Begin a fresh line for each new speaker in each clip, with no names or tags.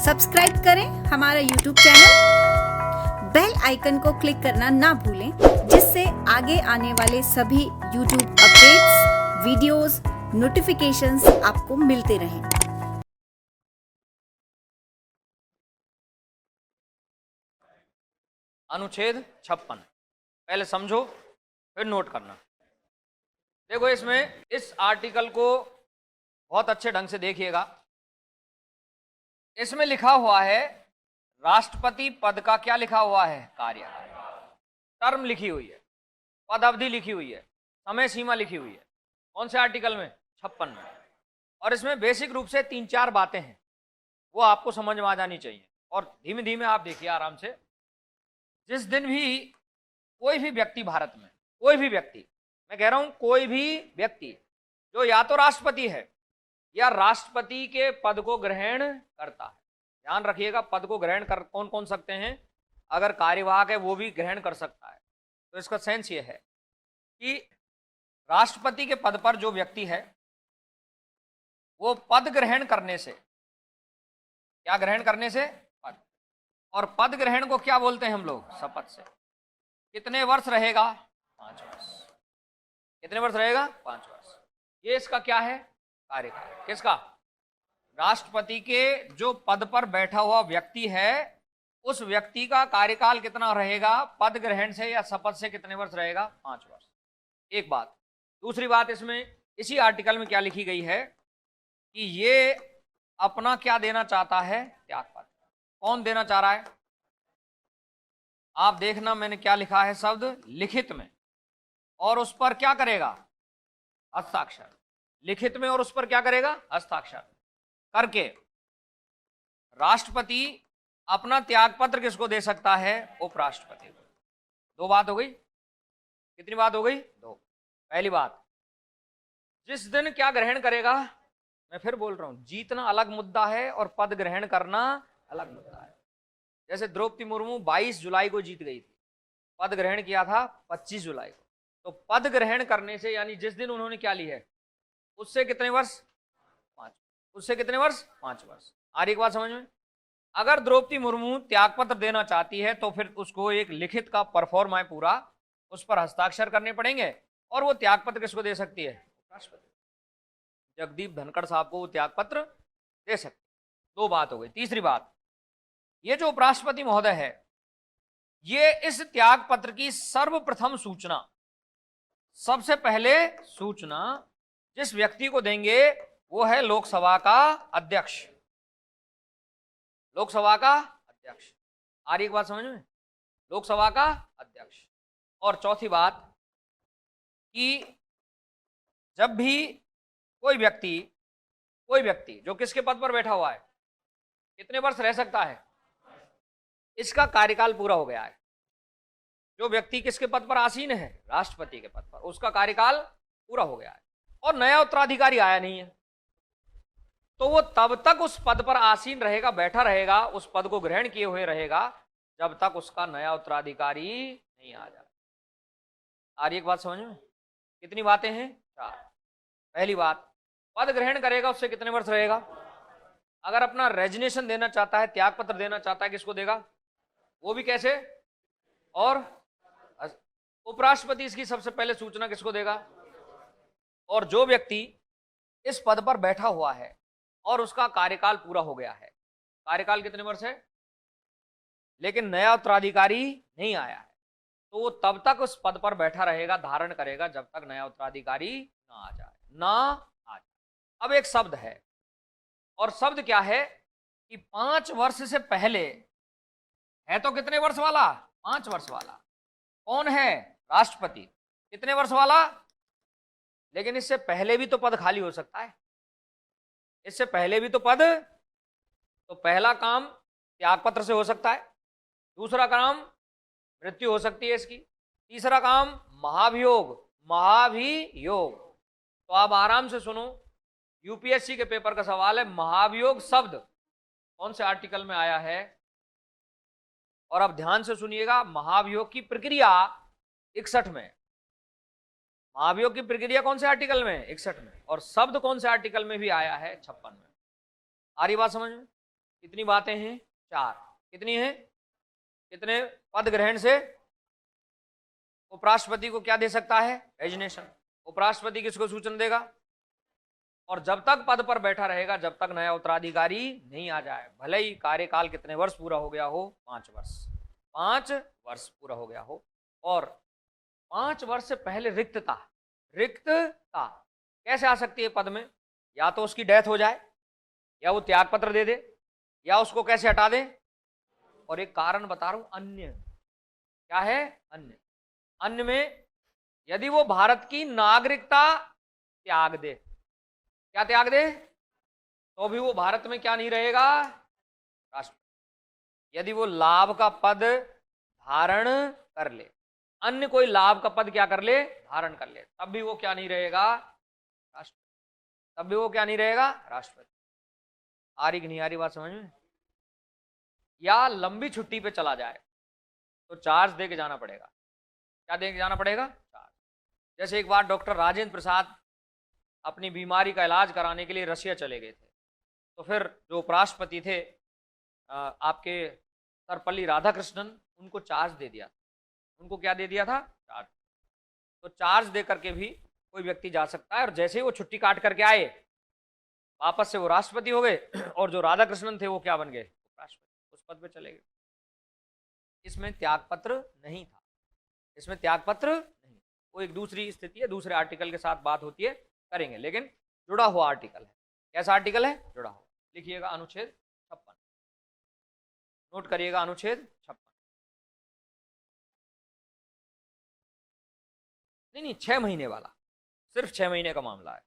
Subscribe करें हमारा YouTube channel, bell icon को क्लिक करना ना भूलें, जिससे आगे आने वाले सभी यूट्यूब अपडेट्स, वीडियोस, नोटिफिकेशंस आपको मिलते रहें।
अनुच्छेद 56 पहले समझो फिर नोट करना। देखो, इसमें इस आर्टिकल को बहुत अच्छे ढंग से देखिएगा। इसमें लिखा हुआ है राष्ट्रपति पद का क्या लिखा हुआ है? कार्यकाल। टर्म लिखी हुई है, पद अवधि लिखी हुई है, समय सीमा लिखी हुई है। कौन से आर्टिकल में? 56 में। और इसमें बेसिक रूप से 3-4 बातें हैं, वो आपको समझ में आ जानी चाहिए। और धीमे धीमे आप देखिए आराम से। जिस दिन भी कोई भी व्यक्ति भारत में, कोई भी व्यक्ति, मैं कह रहा हूं कोई भी व्यक्ति जो या तो राष्ट्रपति है या राष्ट्रपति के पद को ग्रहण करता है, ध्यान रखिएगा, पद को ग्रहण कर कौन कौन सकते हैं? अगर कार्यवाहक है वो भी ग्रहण कर सकता है। तो इसका सेंस ये है कि राष्ट्रपति के पद पर जो व्यक्ति है वो पद ग्रहण करने से, क्या ग्रहण करने से? पद। और पद ग्रहण को क्या बोलते हैं हम लोग? शपथ से। कितने वर्ष रहेगा? 5 वर्ष। कितने वर्ष रहेगा? 5 वर्ष। ये इसका क्या है? कार्यकाल। किसका? राष्ट्रपति के जो पद पर बैठा हुआ व्यक्ति है, उस व्यक्ति का कार्यकाल कितना रहेगा? पद ग्रहण से या शपथ से कितने वर्ष रहेगा? 5 वर्ष। एक बात। दूसरी बात, इसमें इसी आर्टिकल में क्या लिखी गई है कि ये अपना क्या देना चाहता है? त्यागपत्र। कौन देना चाह रहा है? आप देखना, मैंने क्या लिखा है शब्द? लिखित में। और उस पर क्या करेगा? हस्ताक्षर। लिखित में और उस पर क्या करेगा? हस्ताक्षर करके राष्ट्रपति अपना त्यागपत्र किसको दे सकता है? उपराष्ट्रपति को। 2 बात हो गई। कितनी बात हो गई? 2। पहली बात, जिस दिन क्या ग्रहण करेगा, मैं फिर बोल रहा हूं, जीतना अलग मुद्दा है और पद ग्रहण करना अलग मुद्दा है। जैसे द्रौपदी मुर्मू 22 जुलाई को जीत गई थी, पद ग्रहण किया था 25 जुलाई को। तो पद ग्रहण करने से, यानी जिस दिन उन्होंने क्या ली है, उससे कितने वर्ष? 5। उससे कितने वर्ष? 5 वर्ष। आ रही एक बात समझ में? अगर द्रौपदी मुर्मू त्यागपत्र देना चाहती है तो फिर उसको एक लिखित का परफॉर्म है पूरा, उस पर हस्ताक्षर करने पड़ेंगे और वो त्यागपत्र किसको दे सकती है? राष्ट्रपति। जगदीप धनखड़ साहब को वो त्यागपत्र दे सकती है। 2 बात हो गई। तीसरी बात, ये जो उपराष्ट्रपति महोदय है, ये इस त्यागपत्र की सर्वप्रथम सूचना, सबसे पहले सूचना जिस व्यक्ति को देंगे वो है लोकसभा का अध्यक्ष। लोकसभा का अध्यक्ष। आ रही एक बात समझ में? लोकसभा का अध्यक्ष। और चौथी बात कि जब भी कोई व्यक्ति जो किसके पद पर बैठा हुआ है, कितने वर्ष रह सकता है? इसका कार्यकाल पूरा हो गया है। जो व्यक्ति किसके पद पर आसीन है? राष्ट्रपति के पद पर, उसका कार्यकाल पूरा हो गया है और नया उत्तराधिकारी आया नहीं है, तो वो तब तक उस पद पर आसीन रहेगा, बैठा रहेगा, उस पद को ग्रहण किए हुए रहेगा जब तक उसका नया उत्तराधिकारी नहीं आ जाए। आ रही एक बात समझ में? कितनी बातें हैं? 4। पहली बात, पद ग्रहण करेगा, उससे कितने वर्ष रहेगा? अगर अपना रेजिग्नेशन देना चाहता है, त्यागपत्र देना चाहता है, किसको देगा? वो भी कैसे? और उपराष्ट्रपति इसकी सबसे पहले सूचना किसको देगा? और जो व्यक्ति इस पद पर बैठा हुआ है और उसका कार्यकाल पूरा हो गया है, कार्यकाल कितने वर्ष है, लेकिन नया उत्तराधिकारी नहीं आया है, तो वो तब तक उस पद पर बैठा रहेगा, धारण करेगा, जब तक नया उत्तराधिकारी ना आ जाए। अब एक शब्द है, और शब्द क्या है कि 5 वर्ष से पहले है, तो कितने वर्ष वाला? 5 वर्ष वाला। कौन है? राष्ट्रपति। कितने वर्ष वाला? लेकिन इससे पहले भी तो पद खाली हो सकता है, इससे पहले भी तो पद। तो पहला काम त्यागपत्र से हो सकता है, दूसरा काम मृत्यु हो सकती है इसकी, तीसरा काम महाभियोग। तो आप आराम से सुनो, यूपीएससी के पेपर का सवाल है, महाभियोग शब्द कौन से आर्टिकल में आया है? और अब ध्यान से सुनिएगा, महाभियोग की प्रक्रिया 61 में। महाभियोग की प्रक्रिया कौन से आर्टिकल में? 61 में। और शब्द कौन से आर्टिकल में भी आया है? 56 में। आ रही बात समझ में? कितनी बातें हैं? 4। कितनी हैं? कितने पद ग्रहण से उपराष्ट्रपति को क्या दे सकता है? रेजिग्नेशन। उपराष्ट्रपति किसको सूचना देगा? और जब तक पद पर बैठा रहेगा, जब तक नया उत्तराधिकारी नहीं आ जाए, भले ही कार्यकाल कितने वर्ष पूरा हो गया हो, 5 वर्ष, 5 वर्ष पूरा हो गया हो, और 5 वर्ष से पहले रिक्तता कैसे आ सकती है पद में? या तो उसकी डेथ हो जाए, या वो त्याग पत्र दे दे, या उसको कैसे हटा दे। और एक कारण बता रहा हूं, अन्य। क्या है? अन्य। अन्य में यदि वो भारत की नागरिकता त्याग दे, क्या त्याग दे, तो भी वो भारत में क्या नहीं रहेगा? राष्ट्रपति। यदि वो लाभ का पद धारण कर ले, अन्य कोई लाभ का पद क्या कर ले? धारण कर ले, तब भी वो क्या नहीं रहेगा? राष्ट्रपति। तब भी वो क्या नहीं रहेगा? राष्ट्रपति। आ रही कि नहीं आ रही बात समझ में? या लंबी छुट्टी पे चला जाए तो चार्ज दे के जाना पड़ेगा। क्या दे के जाना पड़ेगा? चार्ज। जैसे एक बार डॉक्टर राजेंद्र प्रसाद अपनी बीमारी का इलाज कराने के लिए रशिया चले गए थे, तो फिर जो उपराष्ट्रपति थे आपके सर्वपल्ली राधाकृष्णन, उनको चार्ज दे दिया। उनको क्या दे दिया था? चार्ज। तो चार्ज दे करके भी कोई व्यक्ति जा सकता है, और जैसे ही वो छुट्टी काट करके आए, वापस से वो राष्ट्रपति हो गए, और जो राधाकृष्णन थे वो क्या बन गए? राष्ट्रपति। उस पद पे चले गए। इसमें त्यागपत्र नहीं था, इसमें त्यागपत्र नहीं। वो एक दूसरी स्थिति है, दूसरे आर्टिकल के साथ बात होती है, करेंगे, लेकिन जुड़ा हुआ आर्टिकल है। कैसा आर्टिकल है? जुड़ा हुआ। लिखिएगा अनुच्छेद 56, नोट करिएगा अनुच्छेद 56। नहीं, 6 महीने वाला, सिर्फ 6 महीने का मामला है।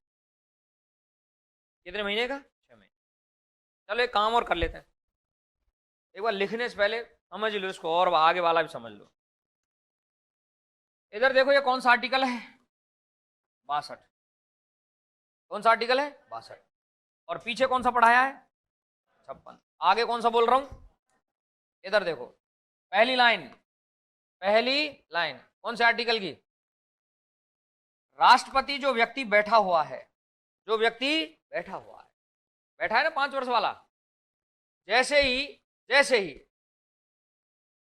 कितने महीने का? 6 महीने। चलो एक काम और कर लेते हैं, एक बार लिखने से पहले समझ लो इसको, और आगे वाला भी समझ लो। इधर देखो, ये कौन सा आर्टिकल है? 62। कौन सा आर्टिकल है? 62। और पीछे कौन सा पढ़ाया है? 56। आगे कौन सा बोल रहा हूं? इधर देखो, पहली लाइन कौन से आर्टिकल की? राष्ट्रपति जो व्यक्ति बैठा हुआ है, बैठा है ना 5 वर्ष वाला, जैसे ही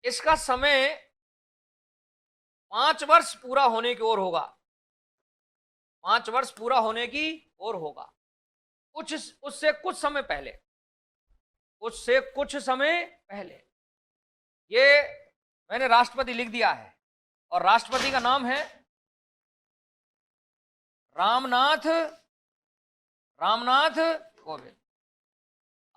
इसका समय 5 वर्ष पूरा होने की ओर होगा, 5 वर्ष पूरा होने की ओर होगा, उससे कुछ समय पहले, ये मैंने राष्ट्रपति लिख दिया है, और राष्ट्रपति का नाम है रामनाथ कोविंद।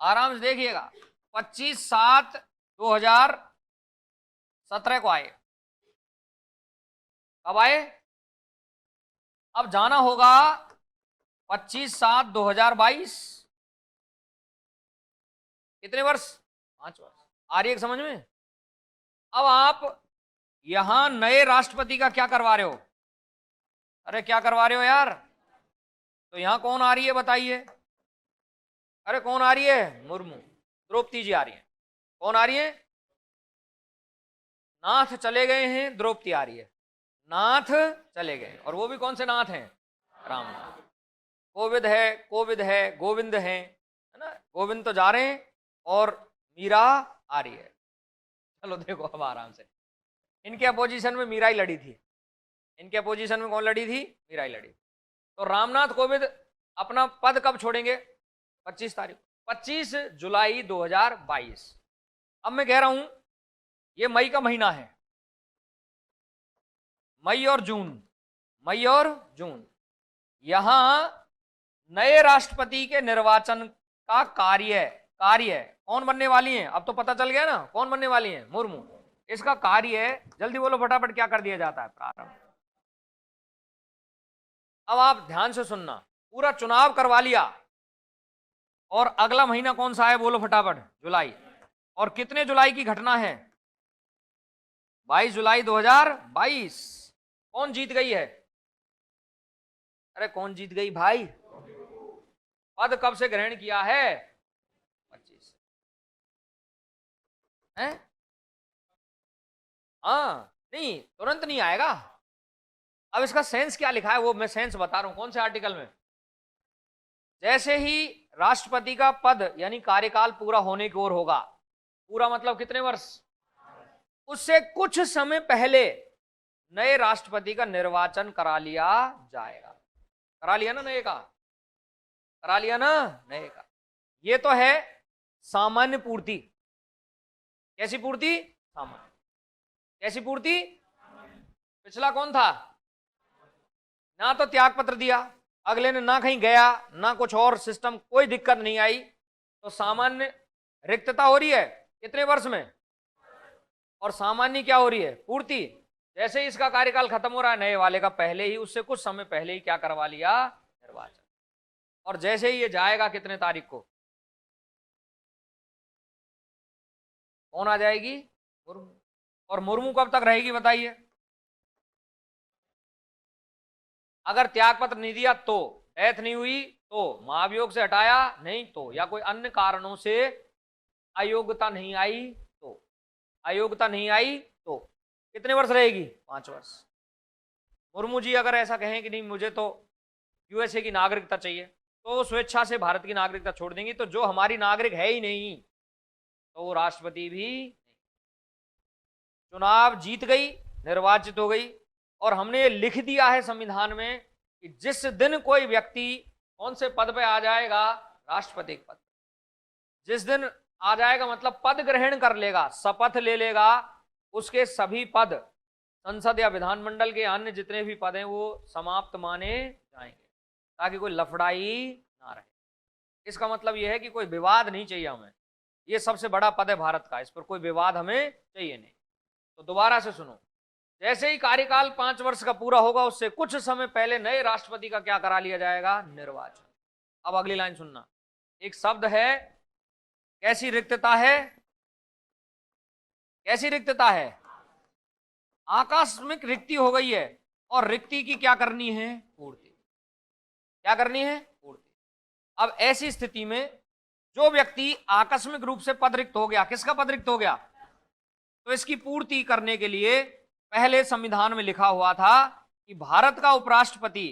आराम से देखिएगा, 25/7/2017 को आए। कब आए? अब जाना होगा 25/7/2022। कितने वर्ष? 5 वर्ष। आ रही है समझ में? अब आप यहां नए राष्ट्रपति का क्या करवा रहे हो? अरे क्या करवा रहे हो यार? तो यहां कौन आ रही है बताइए? अरे कौन आ रही है? मुर्मू, द्रौपदी जी आ रही है। कौन आ रही है? नाथ चले गए हैं, द्रौपदी आ रही है। नाथ चले गए, और वो भी कौन से नाथ हैं? रामनाथ। कोविद है, गोविंद है ना? गोविंद तो जा रहे हैं, और मीरा आ रही है। चलो देखो अब आराम से, इनके अपोजिशन में मीरा ही लड़ी थी। इनके अपोजिशन में कौन लड़ी थी? मीरा ही लड़ी। तो रामनाथ कोविंद अपना पद कब छोड़ेंगे? 25 तारीख, 25 जुलाई 2022। अब मैं कह रहा हूं, ये मई का महीना है, मई और जून, यहां नए राष्ट्रपति के निर्वाचन का कार्य कौन बनने वाली है? अब तो पता चल गया ना कौन बनने वाली है? मुर्मू। इसका कार्य, जल्दी बोलो फटाफट, क्या कर दिया जाता है? प्रारंभ। अब आप ध्यान से सुनना, पूरा चुनाव करवा लिया, और अगला महीना कौन सा है? बोलो फटाफट। जुलाई। और कितने जुलाई की घटना है? 22 जुलाई 2022। कौन जीत गई है? अरे कौन जीत गई भाई? पद कब से ग्रहण किया है? 25 है। हाँ, नहीं तुरंत नहीं आएगा। अब इसका सेंस क्या लिखा है वो मैं सेंस बता रहा हूं। कौन से आर्टिकल में? जैसे ही राष्ट्रपति का पद यानी कार्यकाल पूरा होने की ओर होगा, पूरा मतलब कितने वर्ष, उससे कुछ समय पहले नए राष्ट्रपति का निर्वाचन करा लिया जाएगा। करा लिया ना नए का, करा लिया ना नए का। ये तो है सामान्य पूर्ति। कैसी पूर्ति, सामान्य। कैसी पूर्ति, पिछला कौन था, ना तो त्याग पत्र दिया, अगले ने ना कहीं गया, ना कुछ और सिस्टम, कोई दिक्कत नहीं आई, तो सामान्य रिक्तता हो रही है कितने वर्ष में, और सामान्य क्या हो रही है, पूर्ति। जैसे ही इसका कार्यकाल खत्म हो रहा है, नए वाले का पहले ही, उससे कुछ समय पहले ही क्या करवा लिया, निर्वाचन। और जैसे ही ये जाएगा कितने तारीख को, कौन आ जाएगी, मुर्मू। और मुर्मू कब तक रहेगी बताइए, अगर त्याग पत्र नहीं दिया तो, डेथ नहीं हुई तो, महाभियोग से हटाया नहीं तो, या कोई अन्य कारणों से अयोग्यता नहीं आई तो, अयोग्यता नहीं आई तो कितने वर्ष रहेगी, 5 वर्ष। मुर्मू जी अगर ऐसा कहें कि नहीं मुझे तो यूएसए की नागरिकता चाहिए, तो स्वेच्छा से भारत की नागरिकता छोड़ देंगी, तो जो हमारी नागरिक है ही नहीं तो वो राष्ट्रपति भी नहीं। चुनाव जीत गई, निर्वाचित हो गई, और हमने ये लिख दिया है संविधान में कि जिस दिन कोई व्यक्ति कौन से पद पे आ जाएगा, राष्ट्रपति पद, जिस दिन आ जाएगा मतलब पद ग्रहण कर लेगा, शपथ ले लेगा, उसके सभी पद संसद या विधानमंडल के अन्य जितने भी पद हैं वो समाप्त माने जाएंगे, ताकि कोई लफड़ाई ना रहे। इसका मतलब यह है कि कोई विवाद नहीं चाहिए हमें, ये सबसे बड़ा पद है भारत का, इस पर कोई विवाद हमें चाहिए नहीं। तो दोबारा से सुनो, जैसे ही कार्यकाल 5 वर्ष का पूरा होगा, उससे कुछ समय पहले नए राष्ट्रपति का क्या करा लिया जाएगा, निर्वाचन। अब अगली लाइन सुनना, एक शब्द है, कैसी रिक्तता है, कैसी रिक्तता है, आकस्मिक रिक्ति हो गई है, और रिक्ति की क्या करनी है, पूर्ति। क्या करनी है, पूर्ति। अब ऐसी स्थिति में जो व्यक्ति आकस्मिक रूप से पद रिक्त हो गया, किसका पद रिक्त हो गया, तो इसकी पूर्ति करने के लिए पहले संविधान में लिखा हुआ था कि भारत का उपराष्ट्रपति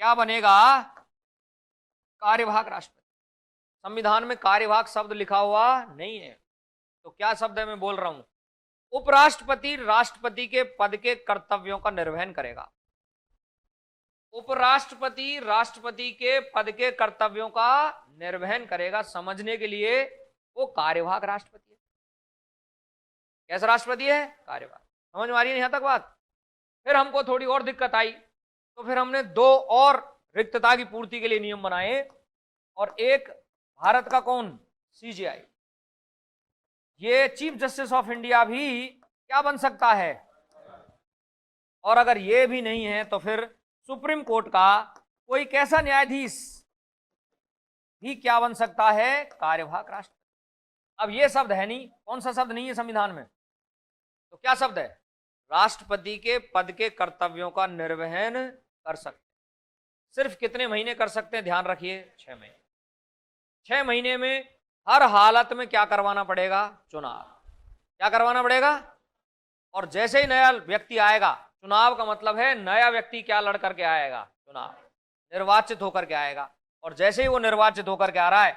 क्या बनेगा, कार्यवाहक राष्ट्रपति। संविधान में कार्यवाहक शब्द लिखा हुआ नहीं है, तो क्या शब्द है मैं बोल रहा हूं, उपराष्ट्रपति राष्ट्रपति के पद के कर्तव्यों का निर्वहन करेगा। उपराष्ट्रपति राष्ट्रपति के पद के कर्तव्यों का निर्वहन करेगा। समझने के लिए वो कार्यवाहक राष्ट्रपति है। कैसा राष्ट्रपति है, कार्यवाहक। समझ में आ रही है यहां तक बात। फिर हमको थोड़ी और दिक्कत आई, तो फिर हमने 2 और रिक्तता की पूर्ति के लिए नियम बनाए, और एक भारत का कौन, सीजेआई, ये चीफ जस्टिस ऑफ इंडिया भी क्या बन सकता है, और अगर ये भी नहीं है तो फिर सुप्रीम कोर्ट का कोई कैसा न्यायाधीश भी क्या बन सकता है, कार्यवाहक राष्ट्रपति। अब ये शब्द है नहीं, कौन सा शब्द नहीं है संविधान में, तो क्या शब्द है, राष्ट्रपति के पद के कर्तव्यों का निर्वहन कर सकते। सिर्फ कितने महीने कर सकते हैं, ध्यान रखिए, 6 महीने। 6 महीने में हर हालत में क्या करवाना पड़ेगा, चुनाव। क्या करवाना पड़ेगा, और जैसे ही नया व्यक्ति आएगा, चुनाव का मतलब है नया व्यक्ति क्या लड़ करके आएगा, चुनाव, निर्वाचित होकर के आएगा, और जैसे ही वो निर्वाचित होकर के आ रहा है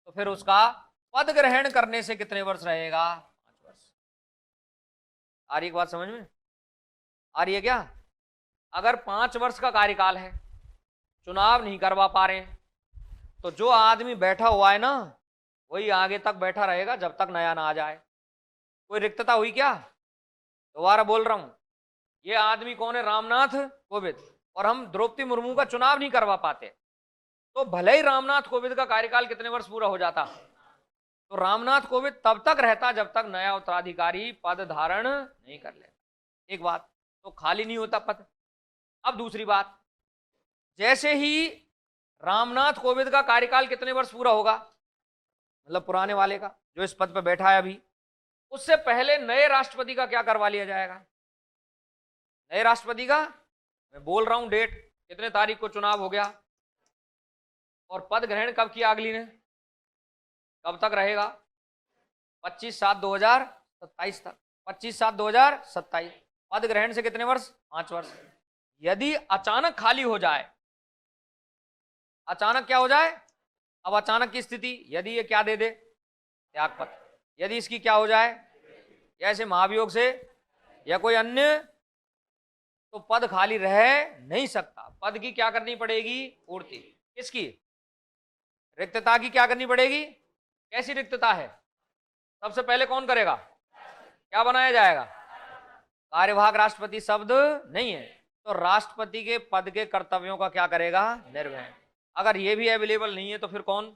तो फिर उसका पद ग्रहण करने से कितने वर्ष रहेगा, 5 वर्ष। आ रही एक बात समझ में, आ रही है क्या। अगर 5 वर्ष का कार्यकाल है, चुनाव नहीं करवा पा रहे हैं, तो जो आदमी बैठा हुआ है ना, वही आगे तक बैठा रहेगा जब तक नया ना आ जाए। कोई रिक्तता हुई क्या, दोबारा बोल रहा हूं, ये आदमी कौन है, रामनाथ कोविंद, और हम द्रौपदी मुर्मू का चुनाव नहीं करवा पाते, तो भले ही रामनाथ कोविंद का कार्यकाल कितने वर्ष पूरा हो जाता, तो रामनाथ कोविंद तब तक रहता जब तक नया उत्तराधिकारी पद धारण नहीं कर लेता। एक बात, तो खाली नहीं होता पद। अब दूसरी बात, जैसे ही रामनाथ कोविंद का कार्यकाल कितने वर्ष पूरा होगा, मतलब पुराने वाले का जो इस पद पर बैठा है अभी, उससे पहले नए राष्ट्रपति का क्या करवा लिया जाएगा, नए राष्ट्रपति का, मैं बोल रहा हूं डेट, कितने तारीख को चुनाव हो गया, और पद ग्रहण कब किया अगली ने, कब तक रहेगा, 25/7/2027 तक, 25/7/2027। पद ग्रहण से कितने वर्ष, 5 वर्ष। यदि अचानक खाली हो जाए, अचानक क्या हो जाए, अब अचानक की स्थिति, यदि ये क्या दे दे, त्यागपत्र, यदि इसकी क्या हो जाए, जैसे महाभियोग से या कोई अन्य, तो पद खाली रह नहीं सकता। पद की क्या करनी पड़ेगी, पूर्ति। किसकी, रिक्तता की क्या करनी पड़ेगी। कैसी रिक्तता है, सबसे पहले कौन करेगा, क्या बनाया जाएगा, कार्यवाहक राष्ट्रपति शब्द नहीं है, तो राष्ट्रपति के पद के कर्तव्यों का क्या करेगा, निर्वहन। अगर ये भी अवेलेबल नहीं है तो फिर कौन,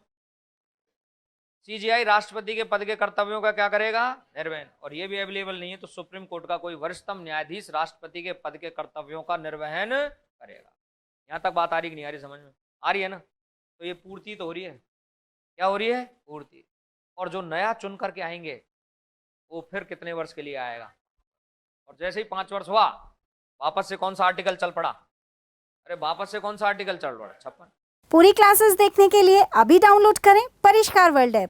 सीजीआई राष्ट्रपति के पद के कर्तव्यों का क्या करेगा, निर्वहन। और ये भी अवेलेबल नहीं है तो सुप्रीम कोर्ट का कोई वरिष्ठतम न्यायाधीश राष्ट्रपति के पद के कर्तव्यों का निर्वहन करेगा। यहां तक बात आ रही कि नहीं आ रही, समझ में आ रही है ना। तो ये पूर्ति तो हो रही है, क्या हो रही है, पूर्ति। और जो नया चुन करके आएंगे वो फिर कितने वर्ष के लिए आएगा, और जैसे ही 5 वर्ष हुआ वापस से कौन सा आर्टिकल चल पड़ा, अरे वापस से कौन सा आर्टिकल चल पड़ा, 56।
पूरी क्लासेस देखने के लिए अभी डाउनलोड करें परिष्कार वर्ल्ड ऐप।